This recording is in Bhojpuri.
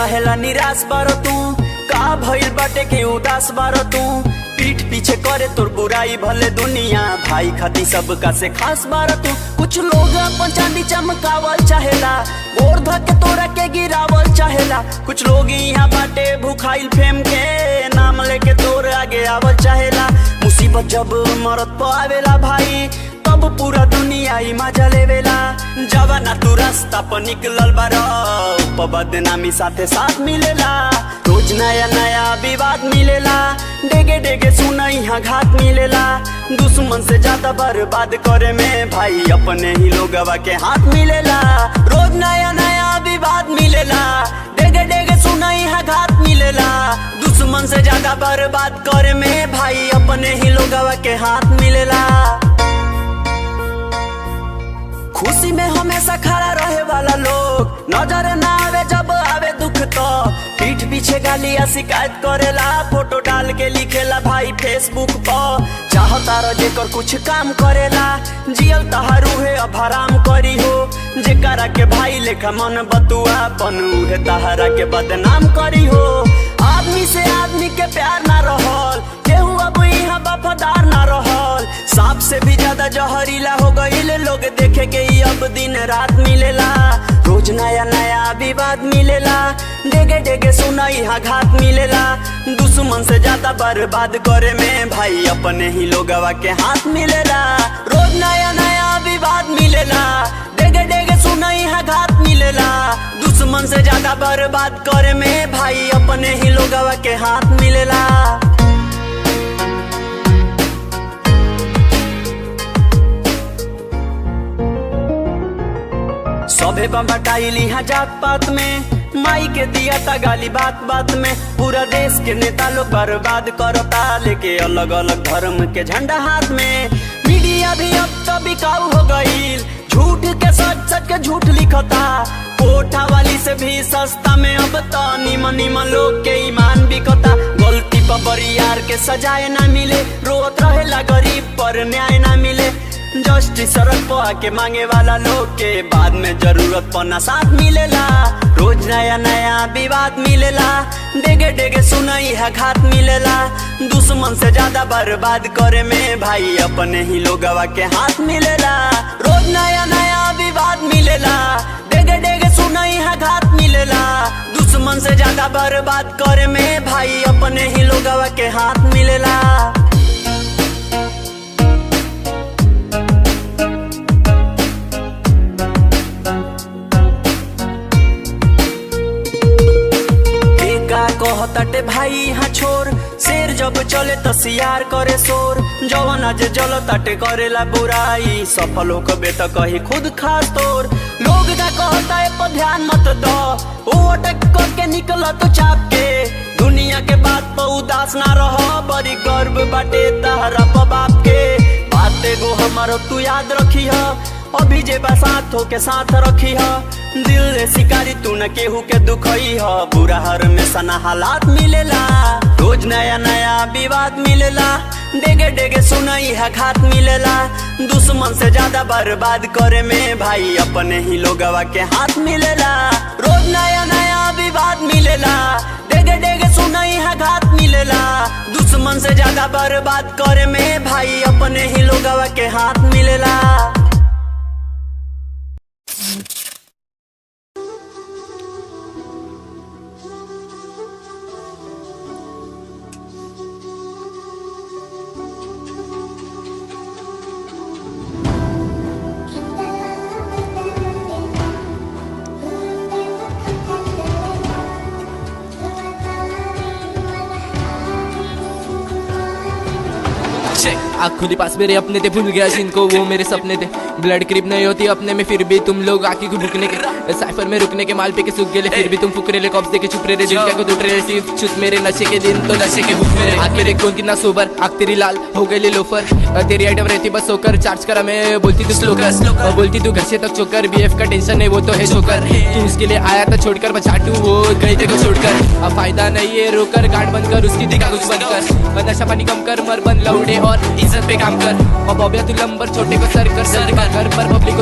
काहेला निराश बारो तू, का भइल बाटे के उदास बारो तू। पीठ पीछे करे तोर बुराई भले दुनिया, भाई खाती सबका से खास बारो तू। कुछ लोग अपन चांदी चमकावल चाहेला, गोर धके तोरा के गिरावल चाहेला। कुछ लोग यहाँ बाटे भूखाइल फेम के, नाम लेके तोर आगे आवल चाहेला। मुसीबत जब मरत पे आवेला भाई, तब पूरा दुनिया ही मजा लेवेला। जवाना तू रास्ता पर निकलल बारो, बदनामी साथे साथ मिलेला। रोज नया नया विवाद मिलेला, डेगे डेगे सुना यहाँ घात मिलेला। दुश्मन से ज्यादा बर्बाद करे में भाई अपने ही लोगवा के हाथ मिलेला। रोज नया नया विवाद मिलेला, डेगे डेगे सुना यहाँ घात मिलेला। दुश्मन से ज्यादा बर्बाद करे में भाई अपने ही लोगवा के हाथ मिलेला। खुशी में हमेशा खड़ा रहे वाला लोग, नजर ना आवे जब आवे दुख तो। पीठ पीछे गालियां शिकायत करेला, फोटो डाल के लिखेला भाई फेसबुक पर। चाहता रह जेकर कुछ काम करेला, जियल तहारू है अब हराम करी हो। जेकरा के भाई लेखा मन बतुआ बनू है, तहारा के बदनाम करी हो। आदमी से आदमी के प्यार ना रहल, केहू अब यहाँ वफादार ना रहल। सांप से भी ज्यादा जहरीला हो गईल, लोग देखे के ही अब दिन रात मिलेला। रोज नया नया विवाद मिलेला, डेगे डेगे सुना यहाँ घात मिलेला। दुश्मन से ज्यादा बर्बाद करे में भाई अपने ही लोगवा के हाथ मिलेला। रोज नया नया विवाद मिलेला, डेगे डेगे सुना यहाँ घात मिलेला। दुश्मन से ज्यादा बर्बाद करे में भाई अपने ही लोगवा के हाथ मिलेला। सभे बटाइल यहाँ जात पात में, माई के दिया था गाली बात बात में। पूरा देश के नेता लोग बर्बाद करता, लेके अलग अलग धर्म के झंडा हाथ में। मीडिया भी अब तो बिकाऊ हो गईल, झूठ के सच सच के झूठ लिखता। कोठा वाली से भी सस्ता में अब तो निमन निमन लोग के ईमान बिकता। गलती पर बरियार के सजाए ना मिले, रोत रहेला गरीब पर न्याय ना मिले। जस्टिस सड़क पर आके मांगे वाला लोग के बाद में जरूरत पना साथ मिलेला। रोज नया नया विवाद मिलेला, डेगे डेगे सुनाई है घात मिलेला। दुश्मन से ज्यादा बर्बाद करे में भाई अपने ही लोगवा के हाथ मिलेला। रोज नया नया विवाद मिलेला, डेगे डेगे सुनाई है घात मिलेला। दुश्मन से ज्यादा बर्बाद करे में भाई अपने ही लोगवा के हाथ मिलेला। कहताटे भाई यहाँ छोर, शेर जब चले तो सियार करे शोर। जवन आज जलताटे करेला बुराई, सफल हो कबे तो कही खुद खास तोर। लोग का कहता है पर ध्यान मत दो, वो अटक करके निकला तो चाप के। दुनिया के बात पर उदास ना रहो, बड़ी गर्व बाटे तहरा पर बाप के। बाते गो हमारो तू याद रखी है, अभी जे साथ हो के साथ रखी है। दिल शिकारी तू न केहू के दुखई है, बुरा हर में सना हालात मिलेला। रोज नया नया विवाद मिलेला, डेगे डेगे सुनाई है घात मिलेला। दुश्मन से ज्यादा बर्बाद करे में भाई अपने ही लोगवा के हाथ मिलेला। रोज नया नया विवाद मिलेला, डेगे डेगे सुनाई है घात मिलेला। दुश्मन से ज्यादा बर्बाद करे में भाई अपने ही लोगवा के हाथ मिलेला। आँख खुली पास मेरे अपने थे, भूल गया जिनको वो मेरे सपने थे। ब्लड क्रिप नहीं होती अपने में, फिर भी तुम लोग आँखी को भुकने के साइफर में रुकने के माल पे के सूख गए। फिर भी तुम फुकरेले कॉप्स देके चुप रहे, दिल क्या को टूट रहे। सिर्फ छुत मेरे नशे के दिन तो नशे के भूख मेरे। आँख मेरे कौन कितना सोबर, आँख तेरी लाल हो गई लोफर। तेरी आइटम रहती बस होकर चार्ज करा मैं, बोलती तू स्लोकर, बोलती तू घर से तक चोकर। बीएफ का टेंशन है वो तो है शोकर, तू उसके लिए आया था छोड़कर बचाटू वो गई थे को छोड़कर। अब फायदा नहीं है रोकर, गांड बंद कर उसकी दिखा कुछ बंद कर। नशा पानी कम कर, मर बन लौड़े और इज्जत पे काम कर। अब अबे तू लंबर छोटे को सर कर घर पर पब्लिक